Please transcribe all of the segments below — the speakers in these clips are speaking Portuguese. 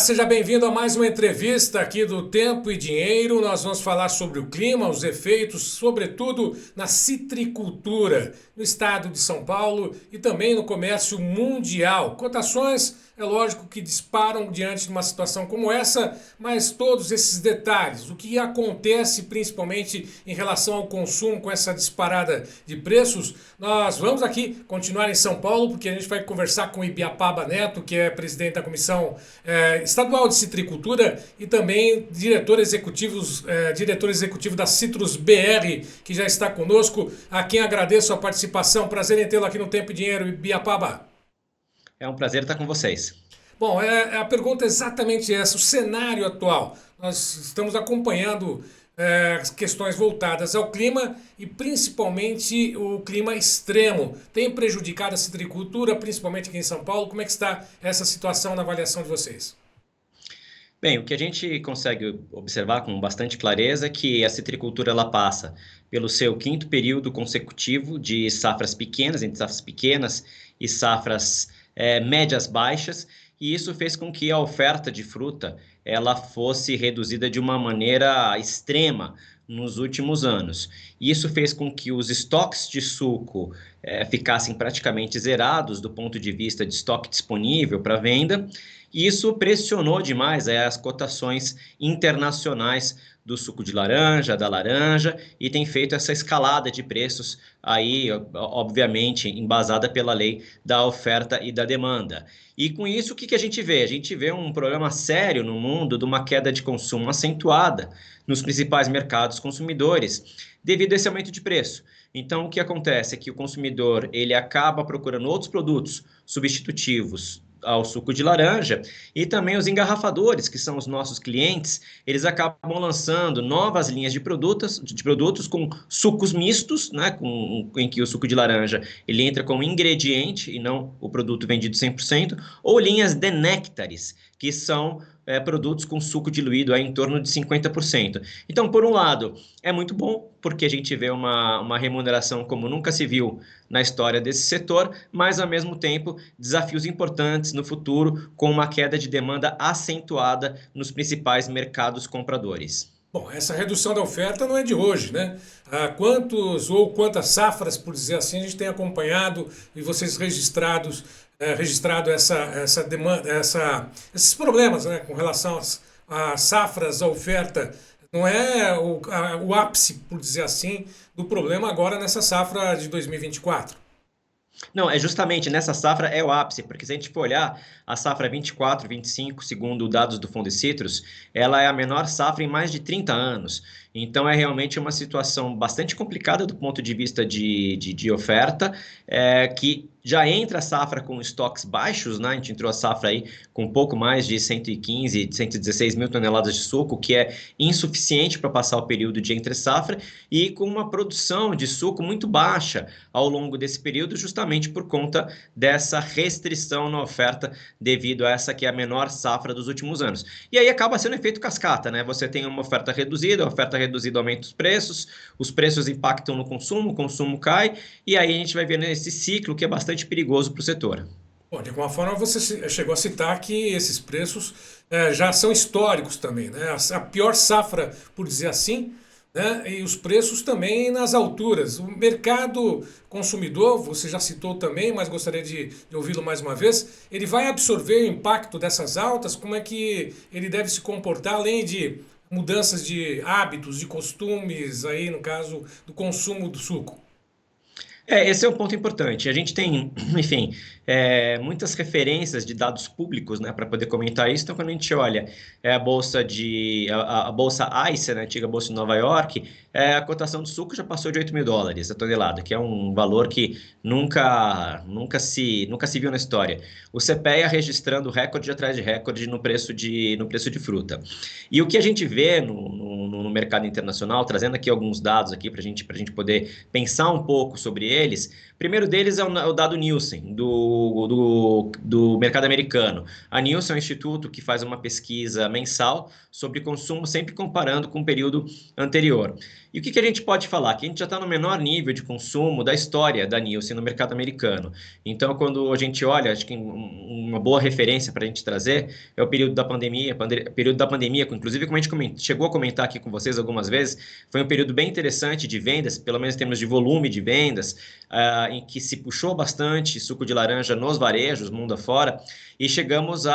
Seja bem-vindo a mais uma entrevista aqui do Tempo e Dinheiro. Nós vamos falar sobre o clima, os efeitos, sobretudo na citricultura no estado de São Paulo e também no comércio mundial. Cotações, é lógico que disparam diante de uma situação como essa, mas todos esses detalhes, o que acontece principalmente em relação ao consumo com essa disparada de preços, nós vamos aqui continuar em São Paulo, porque a gente vai conversar com o Ibiapaba Neto, que é presidente da Comissão Estadual de Citricultura e também diretor executivo da Citrus BR, que já está conosco, a quem agradeço a participação. Prazer em tê-lo aqui no Tempo e Dinheiro, Ibiapaba. É um prazer estar com vocês. Bom, a pergunta é exatamente essa, o cenário atual. Nós estamos acompanhando as questões voltadas ao clima e principalmente o clima extremo. Tem prejudicado a citricultura, principalmente aqui em São Paulo. Como é que está essa situação na avaliação de vocês? Bem, o que a gente consegue observar com bastante clareza é que a citricultura ela passa pelo seu quinto período consecutivo de safras pequenas, entre safras pequenas e safras médias baixas, e isso fez com que a oferta de fruta ela fosse reduzida de uma maneira extrema nos últimos anos. E isso fez com que os estoques de suco ficassem praticamente zerados do ponto de vista de estoque disponível para venda, e isso pressionou demais as cotações internacionais do suco de laranja, da laranja, e tem feito essa escalada de preços aí, obviamente, embasada pela lei da oferta e da demanda. E com isso, o que a gente vê? A gente vê um problema sério no mundo de uma queda de consumo acentuada nos principais mercados consumidores, devido a esse aumento de preço. Então, o que acontece é que o consumidor ele acaba procurando outros produtos substitutivos ao suco de laranja, e também os engarrafadores, que são os nossos clientes, eles acabam lançando novas linhas de produtos com sucos mistos, né, em que o suco de laranja ele entra como ingrediente e não o produto vendido 100%, ou linhas de néctares, que são produtos com suco diluído em torno de 50%. Então, por um lado, é muito bom, porque a gente vê uma remuneração como nunca se viu na história desse setor, mas, ao mesmo tempo, desafios importantes no futuro, com uma queda de demanda acentuada nos principais mercados compradores. Bom, essa redução da oferta não é de hoje, né? Quantas safras, por dizer assim, a gente tem acompanhado e vocês registrado essa demanda, esses problemas, né, com relação às safras, à oferta. Não é o ápice, por dizer assim, do problema agora nessa safra de 2024. Não, é justamente nessa safra é o ápice, porque se a gente for olhar a safra 24, 25, segundo dados do Fundo Citrus, ela é a menor safra em mais de 30 anos. Então é realmente uma situação bastante complicada do ponto de vista de oferta, que já entra a safra com estoques baixos, né? A gente entrou a safra aí com um pouco mais de 115, 116 mil toneladas de suco, que é insuficiente para passar o período de entre safra, e com uma produção de suco muito baixa ao longo desse período, justamente por conta dessa restrição na oferta devido a essa que é a menor safra dos últimos anos. E aí acaba sendo efeito cascata, né? Você tem uma oferta reduzida, a oferta reduzida aumenta os preços impactam no consumo, o consumo cai, e aí a gente vai vendo esse ciclo que é bastante perigoso para o setor. Bom, de alguma forma você chegou a citar que esses preços já são históricos também, né? A pior safra, por dizer assim, né? E os preços também nas alturas. O mercado consumidor, você já citou também, mas gostaria de ouvi-lo mais uma vez, ele vai absorver o impacto dessas altas? Como é que ele deve se comportar, além de mudanças de hábitos, de costumes, aí no caso do consumo do suco? Esse é um ponto importante. A gente tem, enfim, muitas referências de dados públicos, né, para poder comentar isso. Então, quando a gente olha a bolsa ICE, né, a antiga bolsa de Nova York, a cotação do suco já passou de US$ 8.000 a tonelada, que é um valor que nunca se viu na história. O CPEA registrando recorde atrás de recorde no preço de fruta. E o que a gente vê no mercado internacional, trazendo aqui alguns dados aqui para a gente poder pensar um pouco sobre eles, primeiro deles é o dado Nielsen, do mercado americano. A Nielsen é um instituto que faz uma pesquisa mensal sobre consumo, sempre comparando com o período anterior. E o que a gente pode falar? Que a gente já está no menor nível de consumo da história da Nielsen no mercado americano. Então, quando a gente olha, acho que uma boa referência para a gente trazer é o período da pandemia. Período da pandemia, inclusive, como a gente chegou a comentar aqui com vocês algumas vezes, foi um período bem interessante de vendas, pelo menos em termos de volume de vendas, em que se puxou bastante suco de laranja nos varejos, mundo afora, e chegamos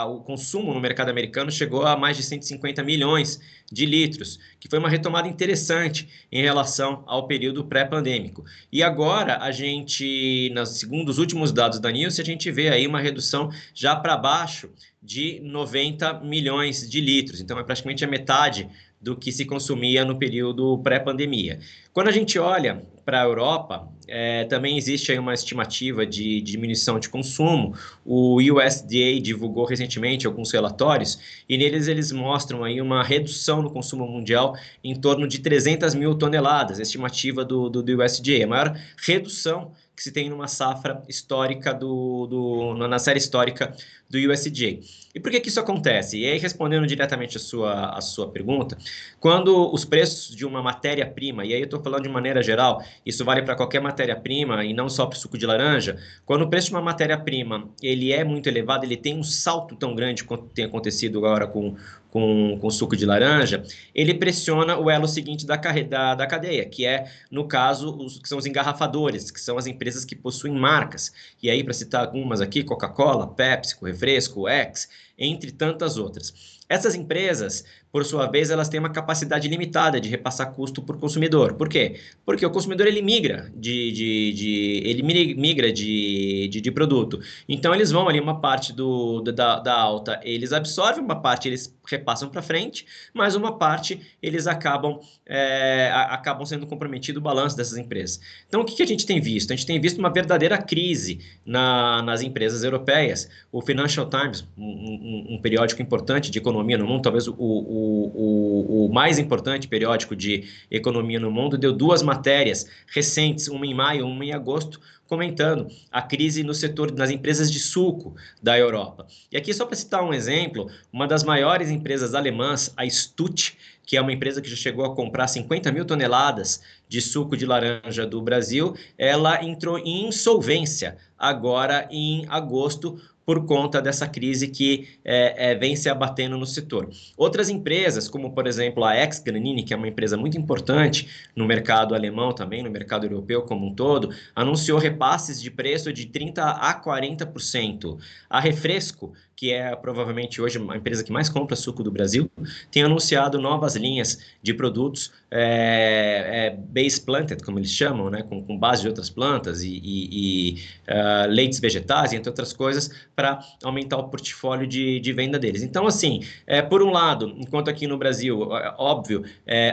o consumo no mercado americano chegou a mais de 150 milhões de litros, que foi uma retomada interessante em relação ao período pré-pandêmico. E agora, a gente, segundo os últimos dados da Nielsen, a gente vê aí uma redução já para baixo de 90 milhões de litros. Então, é praticamente a metade do que se consumia no período pré-pandemia. Quando a gente olha para a Europa, também existe aí uma estimativa de diminuição de consumo. O USDA divulgou recentemente alguns relatórios e neles eles mostram aí uma redução no consumo mundial em torno de 300 mil toneladas, estimativa do USDA, a maior redução que se tem numa safra histórica na série histórica do USDA. E por que isso acontece? E aí, respondendo diretamente a sua pergunta, quando os preços de uma matéria-prima, e aí eu estou falando de maneira geral, isso vale para qualquer matéria-prima e não só para o suco de laranja, quando o preço de uma matéria-prima ele é muito elevado, ele tem um salto tão grande quanto tem acontecido agora com suco de laranja, ele pressiona o elo seguinte da cadeia, que é, no caso, que são os engarrafadores, que são as empresas que possuem marcas. E aí, para citar algumas aqui, Coca-Cola, Pepsi, Refresco, X, entre tantas outras. Essas empresas, por sua vez, elas têm uma capacidade limitada de repassar custo por consumidor. Por quê? Porque o consumidor ele migra de produto. Então eles vão ali uma parte da alta, eles absorvem, uma parte eles repassam para frente, mas uma parte eles acabam sendo comprometido o balanço dessas empresas. Então o que a gente tem visto? A gente tem visto uma verdadeira crise nas empresas europeias. O Financial Times, um periódico importante de economia no mundo, talvez o mais importante periódico de economia no mundo, deu duas matérias recentes, uma em maio, uma em agosto, comentando a crise no setor das empresas de suco da Europa. E aqui, só para citar um exemplo, uma das maiores empresas alemãs, a Stut, que é uma empresa que já chegou a comprar 50 mil toneladas de suco de laranja do Brasil, ela entrou em insolvência agora em agosto, por conta dessa crise que vem se abatendo no setor. Outras empresas, como por exemplo a Ex-Granini, que é uma empresa muito importante no mercado alemão também, no mercado europeu como um todo, anunciou repasses de preço de 30% a 40%. A Refresco, que é provavelmente hoje a empresa que mais compra suco do Brasil, tem anunciado novas linhas de produtos base planted, como eles chamam, né, com base de outras plantas e leites vegetais, entre outras coisas, para aumentar o portfólio de venda deles. Então, assim, por um lado, enquanto aqui no Brasil, óbvio,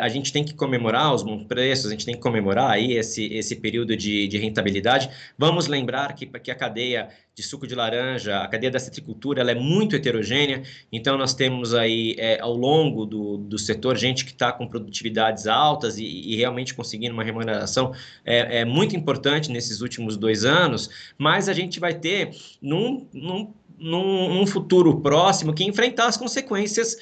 a gente tem que comemorar os bons preços, a gente tem que comemorar aí esse período de rentabilidade. Vamos lembrar que a cadeia de suco de laranja, a cadeia da citricultura, ela é muito heterogênea, então nós temos aí ao longo do setor gente que está com produtividades altas e realmente conseguindo uma remuneração muito importante nesses últimos 2 anos, mas a gente vai ter num futuro próximo que enfrentar as consequências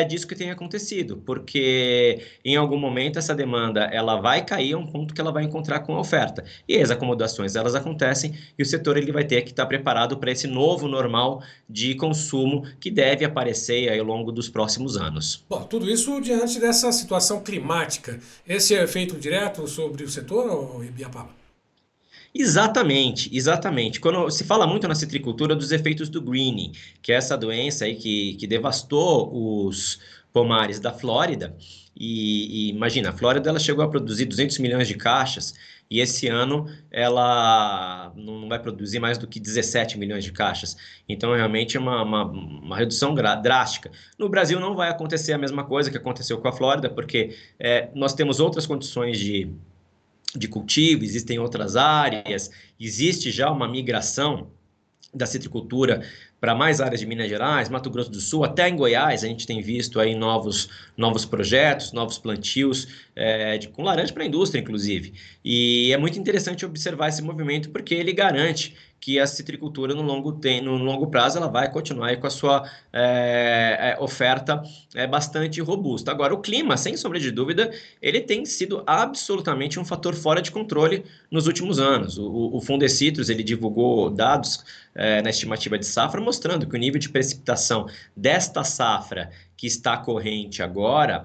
disso que tem acontecido, porque em algum momento essa demanda ela vai cair a um ponto que ela vai encontrar com a oferta, e as acomodações elas acontecem e o setor ele vai ter que estar preparado para esse novo normal de consumo que deve aparecer aí ao longo dos próximos anos. Bom, tudo isso diante dessa situação climática. Esse é efeito direto sobre o setor, ou Ibiapaba? Exatamente, exatamente. Quando se fala muito na citricultura dos efeitos do greening, que é essa doença aí que devastou os pomares da Flórida, e imagina, a Flórida ela chegou a produzir 200 milhões de caixas, e esse ano ela não vai produzir mais do que 17 milhões de caixas. Então, realmente, é uma redução drástica. No Brasil não vai acontecer a mesma coisa que aconteceu com a Flórida, porque nós temos outras condições de cultivo, existem outras áreas, existe já uma migração da citricultura para mais áreas de Minas Gerais, Mato Grosso do Sul, até em Goiás, a gente tem visto aí novos projetos, novos plantios com laranja para a indústria, inclusive. E é muito interessante observar esse movimento porque ele garante que a citricultura no longo prazo ela vai continuar aí com a sua oferta bastante robusta. Agora, o clima, sem sombra de dúvida, ele tem sido absolutamente um fator fora de controle nos últimos anos. O Fundecitrus, ele divulgou dados na estimativa de safra, mostrando que o nível de precipitação desta safra que está corrente agora,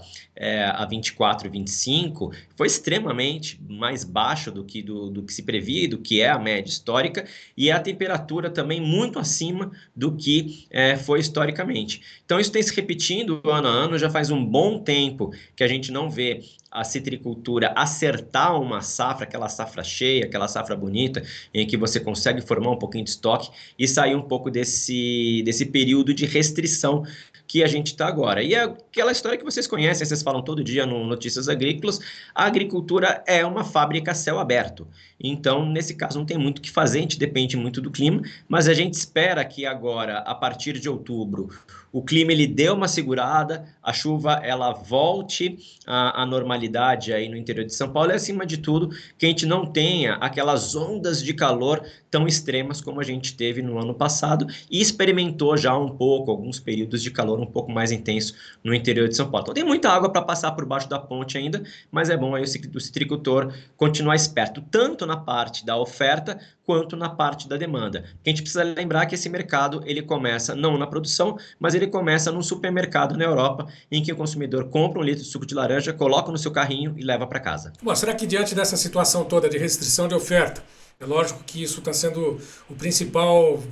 a 24 e 25, foi extremamente mais baixo do que se previa, do que é a média histórica, e a temperatura também muito acima do que foi historicamente. Então, isso tem se repetindo ano a ano, já faz um bom tempo que a gente não vê a citricultura acertar uma safra, aquela safra cheia, aquela safra bonita, em que você consegue formar um pouquinho de estoque e sair um pouco desse período de restrição que a gente está agora. E é aquela história que vocês conhecem, vocês falam todo dia no Notícias Agrícolas, a agricultura é uma fábrica a céu aberto. Então, nesse caso, não tem muito o que fazer, a gente depende muito do clima, mas a gente espera que agora, a partir de outubro, o clima ele dê uma segurada, a chuva ela volte à normalidade aí no interior de São Paulo e, acima de tudo, que a gente não tenha aquelas ondas de calor tão extremas como a gente teve no ano passado e experimentou já um pouco, alguns períodos de calor um pouco mais intenso no interior de São Paulo. Então, tem muita água para passar por baixo da ponte ainda, mas é bom aí o citricultor continuar esperto, tanto na parte da oferta quanto na parte da demanda. Porque a gente precisa lembrar que esse mercado ele começa não na produção, mas ele começa num supermercado na Europa, em que o consumidor compra um litro de suco de laranja, coloca no seu carrinho e leva para casa. Bom, será que diante dessa situação toda de restrição de oferta, é lógico que isso está sendo o principal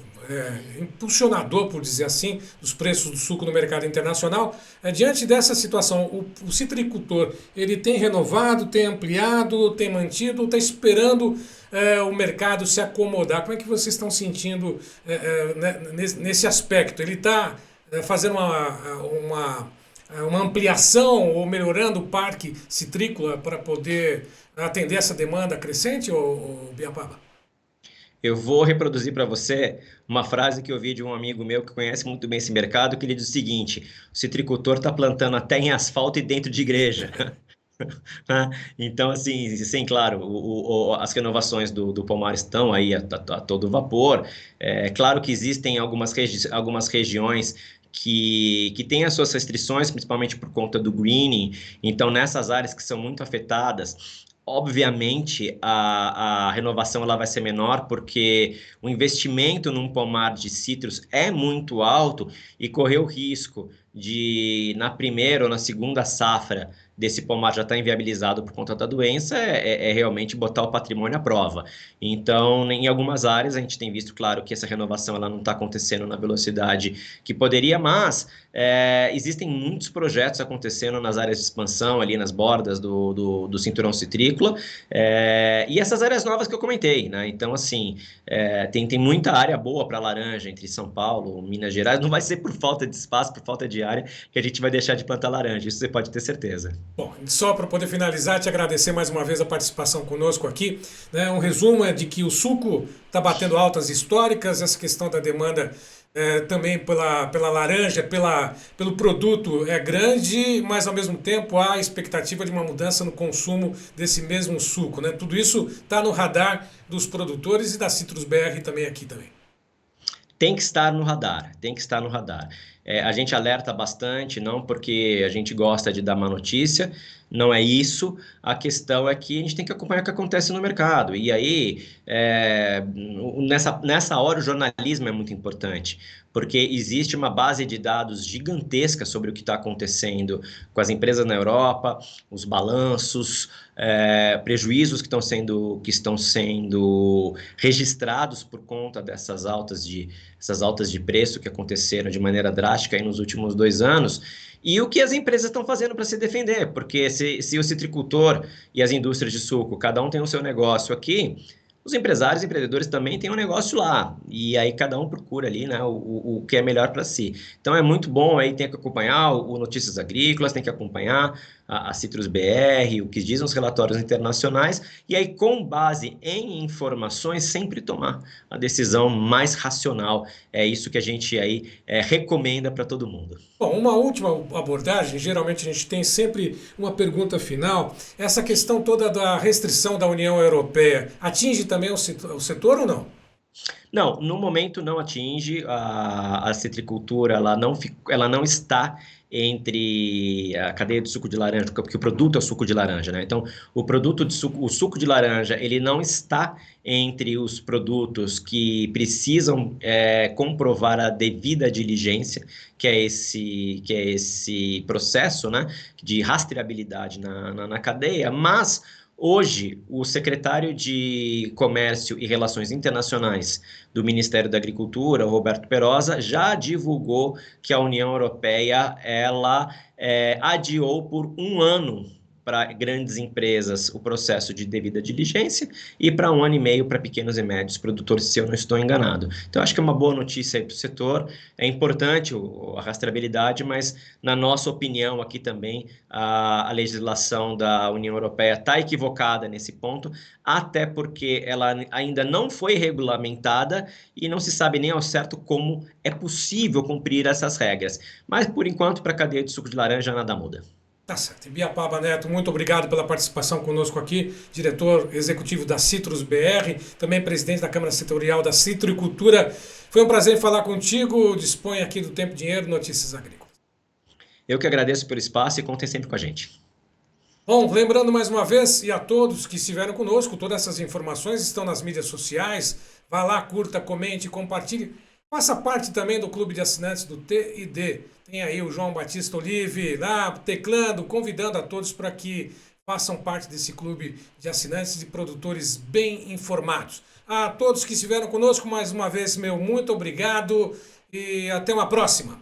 impulsionador, por dizer assim, dos preços do suco no mercado internacional. Diante dessa situação, o citricultor ele tem renovado, tem ampliado, tem mantido, ou está esperando o mercado se acomodar? Como é que vocês estão sentindo nesse aspecto? Ele está fazendo uma ampliação ou melhorando o parque citrícola para poder atender essa demanda crescente, ou Biapaba? Eu vou reproduzir para você uma frase que eu vi de um amigo meu que conhece muito bem esse mercado, que ele diz o seguinte: o citricultor está plantando até em asfalto e dentro de igreja. Então, assim, sim, claro, as renovações do pomar estão aí a todo vapor. É claro que existem algumas regiões que têm as suas restrições, principalmente por conta do greening. Então, nessas áreas que são muito afetadas, obviamente, a renovação ela vai ser menor, porque o investimento num pomar de citros é muito alto e correr o risco de, na primeira ou na segunda safra, desse pomar já estar inviabilizado por conta da doença, é realmente botar o patrimônio à prova. Então, em algumas áreas, a gente tem visto, claro, que essa renovação ela não está acontecendo na velocidade que poderia, mas existem muitos projetos acontecendo nas áreas de expansão, ali nas bordas do cinturão citrícola, e essas áreas novas que eu comentei, né? Então, assim, tem muita área boa para laranja entre São Paulo, Minas Gerais. Não vai ser por falta de espaço, por falta de área, que a gente vai deixar de plantar laranja, isso você pode ter certeza. Bom, só para poder finalizar, te agradecer mais uma vez a participação conosco aqui. Né? Um resumo é de que o suco está batendo altas históricas, essa questão da demanda também pela laranja, pelo produto é grande, mas ao mesmo tempo há a expectativa de uma mudança no consumo desse mesmo suco. Né? Tudo isso está no radar dos produtores e da Citrus BR também aqui também. Tem que estar no radar, tem que estar no radar. A gente alerta bastante, não porque a gente gosta de dar má notícia, não é isso. A questão é que a gente tem que acompanhar o que acontece no mercado. E aí, nessa hora, o jornalismo é muito importante, porque existe uma base de dados gigantesca sobre o que está acontecendo com as empresas na Europa, os balanços, prejuízos que estão sendo registrados por conta dessas altas de preço que aconteceram de maneira drástica aí nos últimos 2 anos, e o que as empresas estão fazendo para se defender, porque se o citricultor e as indústrias de suco, cada um tem o seu negócio aqui, os empresários e empreendedores também têm um negócio lá, e aí cada um procura ali, né, o que é melhor para si. Então é muito bom, aí tem que acompanhar o Notícias Agrícolas, tem que acompanhar a Citrus BR, o que dizem os relatórios internacionais, e aí com base em informações sempre tomar a decisão mais racional. É isso que a gente aí recomenda para todo mundo. Bom, uma última abordagem, geralmente a gente tem sempre uma pergunta final. Essa questão toda da restrição da União Europeia atinge também o setor ou não? Não, no momento não atinge a citricultura, ela não está entre a cadeia de suco de laranja, porque o produto é o suco de laranja, né? Então, o suco de laranja, ele não está entre os produtos que precisam comprovar a devida diligência, que é esse processo, né, de rastreabilidade na cadeia, mas hoje, o secretário de Comércio e Relações Internacionais do Ministério da Agricultura, Roberto Perosa, já divulgou que a União Europeia ela adiou por um ano para grandes empresas o processo de devida diligência e para um ano e meio para pequenos e médios produtores, se eu não estou enganado. Então, acho que é uma boa notícia aí para o setor. É importante a rastreabilidade, mas, na nossa opinião aqui também, a legislação da União Europeia está equivocada nesse ponto, até porque ela ainda não foi regulamentada e não se sabe nem ao certo como é possível cumprir essas regras. Mas, por enquanto, para a cadeia de suco de laranja, nada muda. Tá certo. Biapaba Neto, muito obrigado pela participação conosco aqui, diretor executivo da Citrus BR, também presidente da Câmara Setorial da Citricultura. Foi um prazer falar contigo. Dispõe aqui do Tempo e Dinheiro, Notícias Agrícolas. Eu que agradeço pelo espaço e contem sempre com a gente. Bom, lembrando mais uma vez, e a todos que estiveram conosco, todas essas informações estão nas mídias sociais. Vá lá, curta, comente, compartilhe. Faça parte também do clube de assinantes do TID. Tem aí o João Batista Olive lá teclando, convidando a todos para que façam parte desse clube de assinantes e produtores bem informados. A todos que estiveram conosco, mais uma vez, meu muito obrigado e até uma próxima.